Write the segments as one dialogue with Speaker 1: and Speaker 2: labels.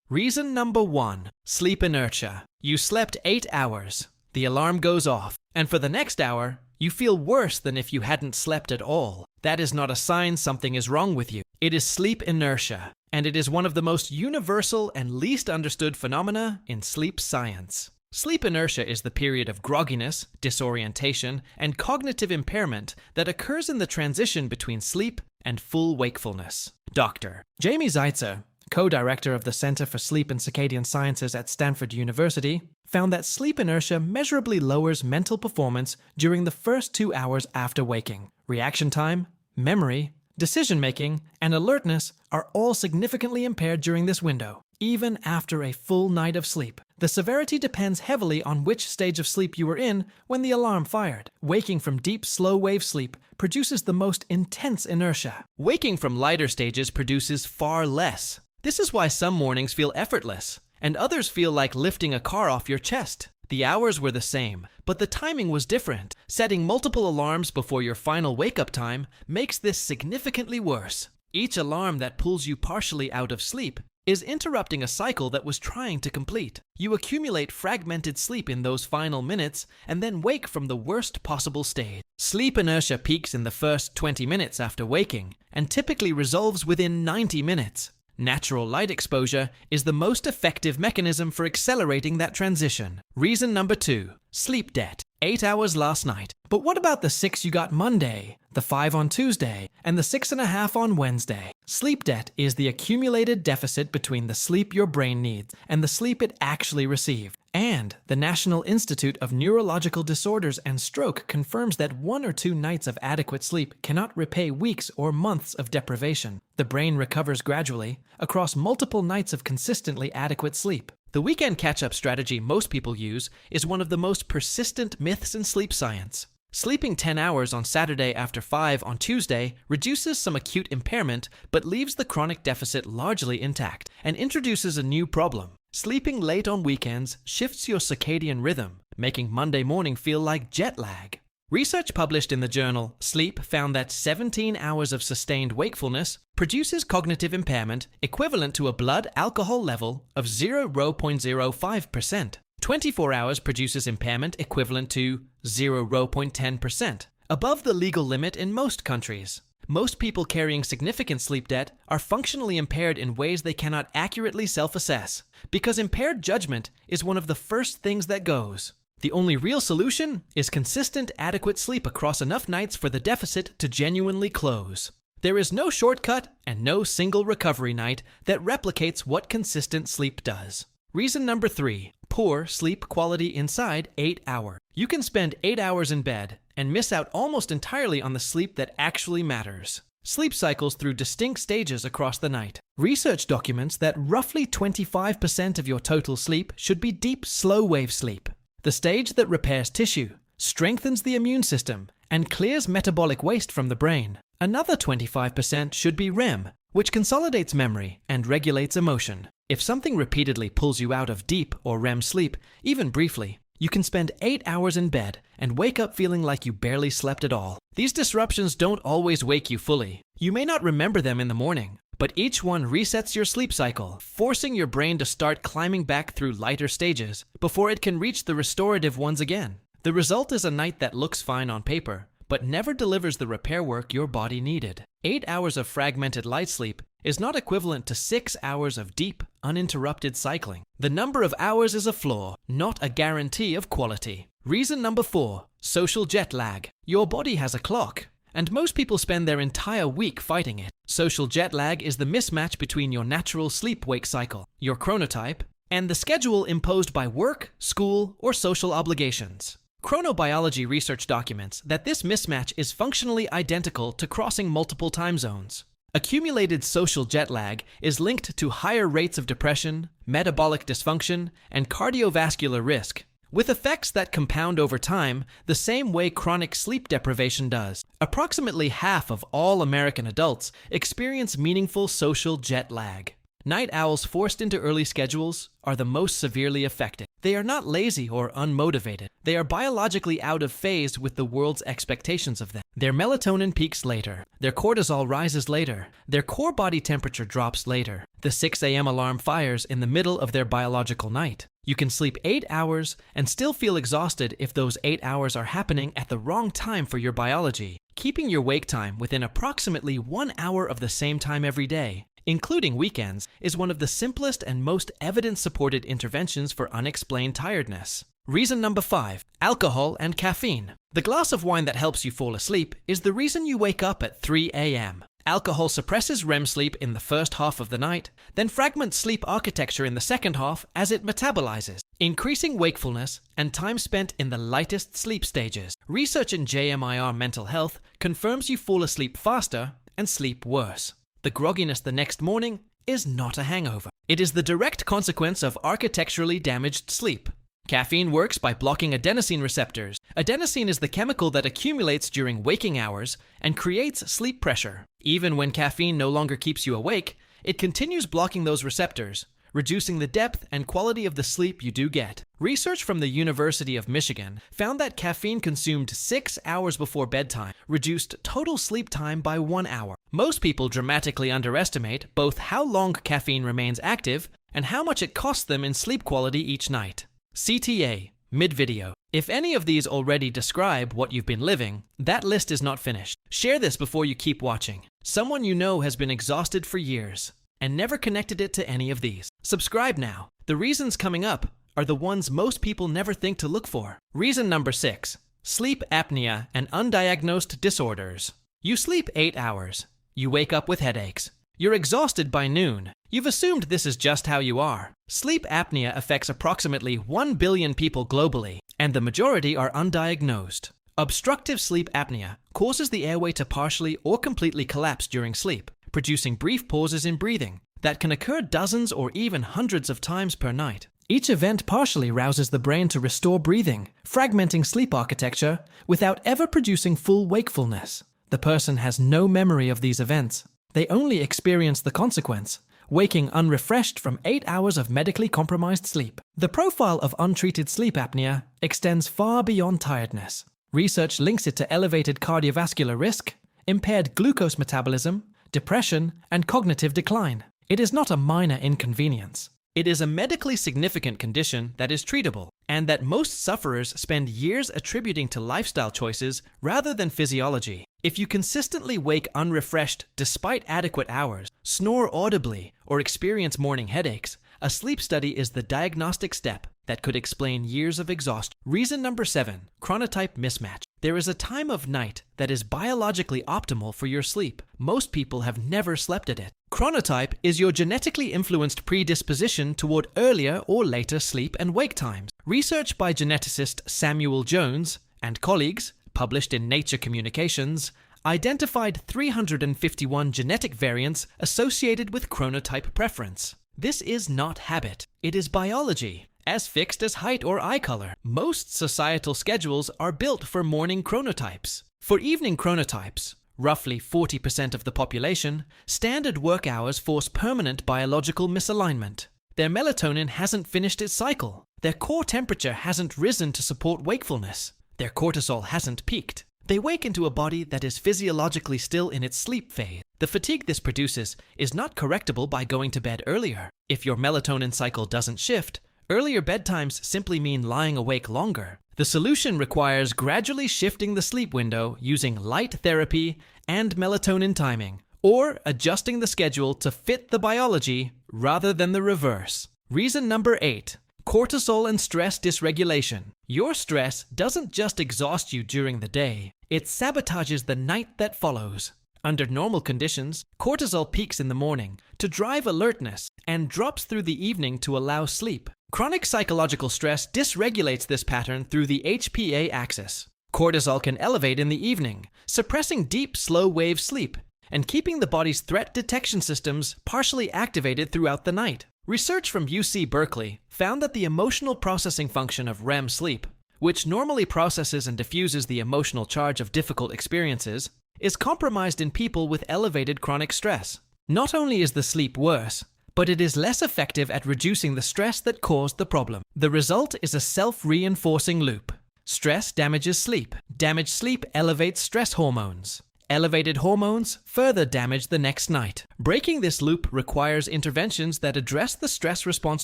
Speaker 1: Reason number 1. Sleep inertia. You slept 8 hours. The alarm goes off, and for the next hour, you feel worse than if you hadn't slept at all. That is not a sign something is wrong with you. It is sleep inertia, and it is one of the most universal and least understood phenomena in sleep science. Sleep inertia is the period of grogginess, disorientation, and cognitive impairment that occurs in the transition between sleep and full wakefulness. Dr. Jamie Zeitzer, co-director of the Center for Sleep and Circadian Sciences at Stanford University, found that sleep inertia measurably lowers mental performance during the first 2 hours after waking. Reaction time, memory, decision-making, and alertness are all significantly impaired during this window, even after a full night of sleep. The severity depends heavily on which stage of sleep you were in when the alarm fired. Waking from deep, slow-wave sleep produces the most intense inertia. Waking from lighter stages produces far less. This is why some mornings feel effortless, and others feel like lifting a car off your chest. The hours were the same, but the timing was different. Setting multiple alarms before your final wake-up time makes this significantly worse. Each alarm that pulls you partially out of sleep is interrupting a cycle that was trying to complete. You accumulate fragmented sleep in those final minutes and then wake from the worst possible stage. Sleep inertia peaks in the first 20 minutes after waking and typically resolves within 90 minutes. Natural light exposure is the most effective mechanism for accelerating that transition. Reason number 2. Sleep debt. 8 hours last night. But what about the 6 you got Monday, the 5 on Tuesday, and the 6.5 on Wednesday? Sleep debt is the accumulated deficit between the sleep your brain needs and the sleep it actually received. And the National Institute of Neurological Disorders and Stroke confirms that 1 or 2 nights of adequate sleep cannot repay weeks or months of deprivation. The brain recovers gradually across multiple nights of consistently adequate sleep. The weekend catch-up strategy most people use is one of the most persistent myths in sleep science. Sleeping 10 hours on Saturday after 5 on Tuesday reduces some acute impairment but leaves the chronic deficit largely intact and introduces a new problem. Sleeping late on weekends shifts your circadian rhythm, making Monday morning feel like jet lag. Research published in the journal Sleep found that 17 hours of sustained wakefulness produces cognitive impairment equivalent to a blood alcohol level of 0.05%. 24 hours produces impairment equivalent to 0.10%, above the legal limit in most countries. Most people carrying significant sleep debt are functionally impaired in ways they cannot accurately self-assess, because impaired judgment is one of the first things that goes. The only real solution is consistent, adequate sleep across enough nights for the deficit to genuinely close. There is no shortcut and no single recovery night that replicates what consistent sleep does. Reason number 3. Poor sleep quality inside 8 hours. You can spend 8 hours in bed and miss out almost entirely on the sleep that actually matters. Sleep cycles through distinct stages across the night. Research documents that roughly 25% of your total sleep should be deep, slow-wave sleep, the stage that repairs tissue, strengthens the immune system, and clears metabolic waste from the brain. Another 25% should be REM, which consolidates memory and regulates emotion. If something repeatedly pulls you out of deep or REM sleep, even briefly, you can spend 8 hours in bed and wake up feeling like you barely slept at all. These disruptions don't always wake you fully. You may not remember them in the morning, but each one resets your sleep cycle, forcing your brain to start climbing back through lighter stages before it can reach the restorative ones again. The result is a night that looks fine on paper, but never delivers the repair work your body needed. 8 hours of fragmented light sleep is not equivalent to 6 hours of deep, uninterrupted cycling. The number of hours is a flaw, not a guarantee of quality. Reason number 4. Social jet lag. Your body has a clock, and most people spend their entire week fighting it. Social jet lag is the mismatch between your natural sleep-wake cycle, your chronotype, and the schedule imposed by work, school, or social obligations. Chronobiology research documents that this mismatch is functionally identical to crossing multiple time zones. Accumulated social jet lag is linked to higher rates of depression, metabolic dysfunction, and cardiovascular risk, with effects that compound over time the same way chronic sleep deprivation does. Approximately half of all American adults experience meaningful social jet lag. Night owls forced into early schedules are the most severely affected. They are not lazy or unmotivated. They are biologically out of phase with the world's expectations of them. Their melatonin peaks later. Their cortisol rises later. Their core body temperature drops later. The 6 a.m. alarm fires in the middle of their biological night. You can sleep 8 hours and still feel exhausted if those 8 hours are happening at the wrong time for your biology. Keeping your wake time within approximately 1 hour of the same time every day, including weekends, is one of the simplest and most evidence-supported interventions for unexplained tiredness. Reason number 5, alcohol and caffeine. The glass of wine that helps you fall asleep is the reason you wake up at 3 a.m. Alcohol suppresses REM sleep in the first half of the night, then fragments sleep architecture in the second half as it metabolizes, increasing wakefulness and time spent in the lightest sleep stages. Research in JMIR Mental Health confirms you fall asleep faster and sleep worse. The grogginess the next morning is not a hangover. It is the direct consequence of architecturally damaged sleep. Caffeine works by blocking adenosine receptors. Adenosine is the chemical that accumulates during waking hours and creates sleep pressure. Even when caffeine no longer keeps you awake, it continues blocking those receptors, reducing the depth and quality of the sleep you do get. Research from the University of Michigan found that caffeine consumed 6 hours before bedtime reduced total sleep time by 1 hour. Most people dramatically underestimate both how long caffeine remains active and how much it costs them in sleep quality each night. CTA, mid-video. If any of these already describe what you've been living, that list is not finished. Share this before you keep watching. Someone you know has been exhausted for years and never connected it to any of these. Subscribe now. The reasons coming up are the ones most people never think to look for. Reason number 6, sleep apnea and undiagnosed disorders. You sleep 8 hours. You wake up with headaches. You're exhausted by noon. You've assumed this is just how you are. Sleep apnea affects approximately 1 billion people globally, and the majority are undiagnosed. Obstructive sleep apnea causes the airway to partially or completely collapse during sleep, producing brief pauses in breathing that can occur dozens or even hundreds of times per night. Each event partially rouses the brain to restore breathing, fragmenting sleep architecture without ever producing full wakefulness. The person has no memory of these events. They only experience the consequence, waking unrefreshed from 8 hours of medically compromised sleep. The profile of untreated sleep apnea extends far beyond tiredness. Research links it to elevated cardiovascular risk, impaired glucose metabolism, depression, and cognitive decline. It is not a minor inconvenience. It is a medically significant condition that is treatable, and that most sufferers spend years attributing to lifestyle choices rather than physiology. If you consistently wake unrefreshed despite adequate hours, snore audibly, or experience morning headaches, a sleep study is the diagnostic step that could explain years of exhaustion. Reason number 7, chronotype mismatch. There is a time of night that is biologically optimal for your sleep. Most people have never slept at it. Chronotype is your genetically influenced predisposition toward earlier or later sleep and wake times. Research by geneticist Samuel Jones and colleagues, published in Nature Communications, identified 351 genetic variants associated with chronotype preference. This is not habit, it is biology, as fixed as height or eye color. Most societal schedules are built for morning chronotypes. For evening chronotypes, roughly 40% of the population, standard work hours force permanent biological misalignment. Their melatonin hasn't finished its cycle. Their core temperature hasn't risen to support wakefulness. Their cortisol hasn't peaked. They wake into a body that is physiologically still in its sleep phase. The fatigue this produces is not correctable by going to bed earlier. If your melatonin cycle doesn't shift, earlier bedtimes simply mean lying awake longer. The solution requires gradually shifting the sleep window using light therapy and melatonin timing, or adjusting the schedule to fit the biology rather than the reverse. Reason number 8, cortisol and stress dysregulation. Your stress doesn't just exhaust you during the day, it sabotages the night that follows. Under normal conditions, cortisol peaks in the morning to drive alertness and drops through the evening to allow sleep. Chronic psychological stress dysregulates this pattern through the HPA axis. Cortisol can elevate in the evening, suppressing deep, slow-wave sleep and keeping the body's threat detection systems partially activated throughout the night. Research from UC Berkeley found that the emotional processing function of REM sleep, which normally processes and diffuses the emotional charge of difficult experiences, is compromised in people with elevated chronic stress. Not only is the sleep worse, but it is less effective at reducing the stress that caused the problem. The result is a self-reinforcing loop. Stress damages sleep. Damaged sleep elevates stress hormones. Elevated hormones further damage the next night. Breaking this loop requires interventions that address the stress response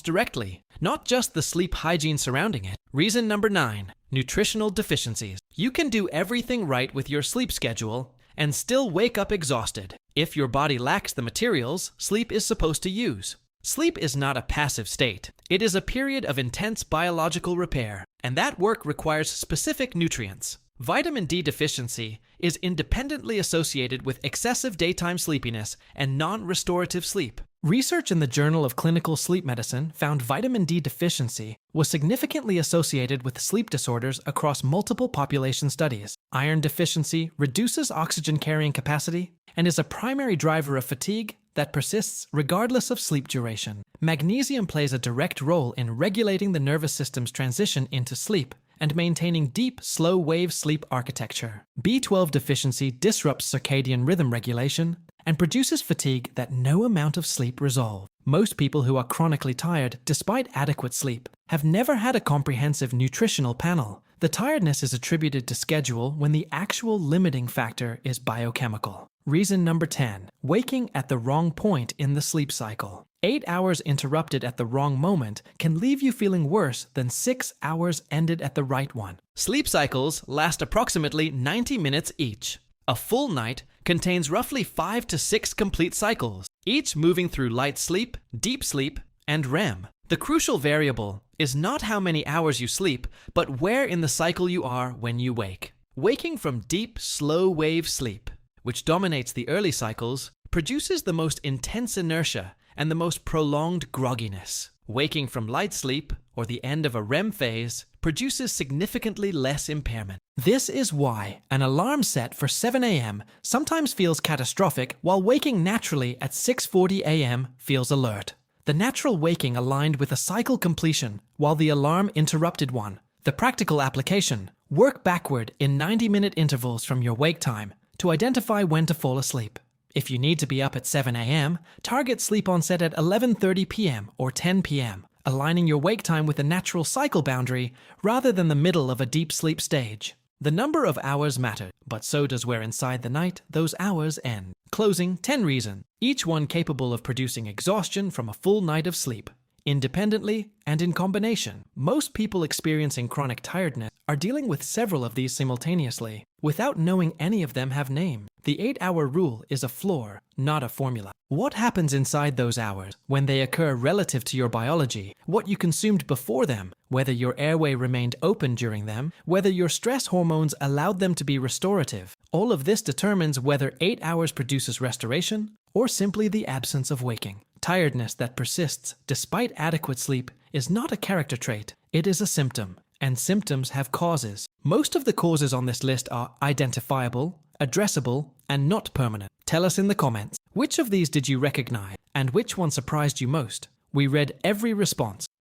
Speaker 1: directly, not just the sleep hygiene surrounding it. Reason number 9, nutritional deficiencies. You can do everything right with your sleep schedule and still wake up exhausted if your body lacks the materials sleep is supposed to use. Sleep is not a passive state. It is a period of intense biological repair, and that work requires specific nutrients. Vitamin D deficiency is independently associated with excessive daytime sleepiness and non-restorative sleep. Research in the Journal of Clinical Sleep Medicine found vitamin D deficiency was significantly associated with sleep disorders across multiple population studies. Iron deficiency reduces oxygen carrying capacity and is a primary driver of fatigue that persists regardless of sleep duration. Magnesium plays a direct role in regulating the nervous system's transition into sleep and maintaining deep, slow-wave sleep architecture. B12 deficiency disrupts circadian rhythm regulation and produces fatigue that no amount of sleep resolve. Most people who are chronically tired, despite adequate sleep, have never had a comprehensive nutritional panel. The tiredness is attributed to schedule when the actual limiting factor is biochemical. Reason number 10, waking at the wrong point in the sleep cycle. 8 hours interrupted at the wrong moment can leave you feeling worse than 6 hours ended at the right one. Sleep cycles last approximately 90 minutes each. A full night contains roughly 5 to 6 complete cycles, each moving through light sleep, deep sleep, and REM. The crucial variable is not how many hours you sleep, but where in the cycle you are when you wake. Waking from deep, slow-wave sleep, which dominates the early cycles, produces the most intense inertia and the most prolonged grogginess. Waking from light sleep, or the end of a REM phase, produces significantly less impairment. This is why an alarm set for 7 a.m. sometimes feels catastrophic, while waking naturally at 6:40 a.m. feels alert. The natural waking aligned with a cycle completion, while the alarm interrupted one. The practical application: work backward in 90-minute intervals from your wake time to identify when to fall asleep. If you need to be up at 7 a.m., target sleep onset at 11:30 p.m. or 10 p.m., aligning your wake time with a natural cycle boundary rather than the middle of a deep sleep stage. The number of hours matter, but so does where inside the night those hours end. Closing 10 reasons, each one capable of producing exhaustion from a full night of sleep. Independently and in combination, most people experiencing chronic tiredness are dealing with several of these simultaneously, without knowing any of them have name. The 8-hour rule is a floor, not a formula. What happens inside those hours, when they occur relative to your biology, what you consumed before them, whether your airway remained open during them, whether your stress hormones allowed them to be restorative, all of this determines whether 8 hours produces restoration or simply the absence of waking. Tiredness that persists despite adequate sleep is not a character trait, it is a symptom, and symptoms have causes. Most of the causes on this list are identifiable, addressable, and not permanent. Tell us in the comments, which of these did you recognize, and which one surprised you most? We read every response,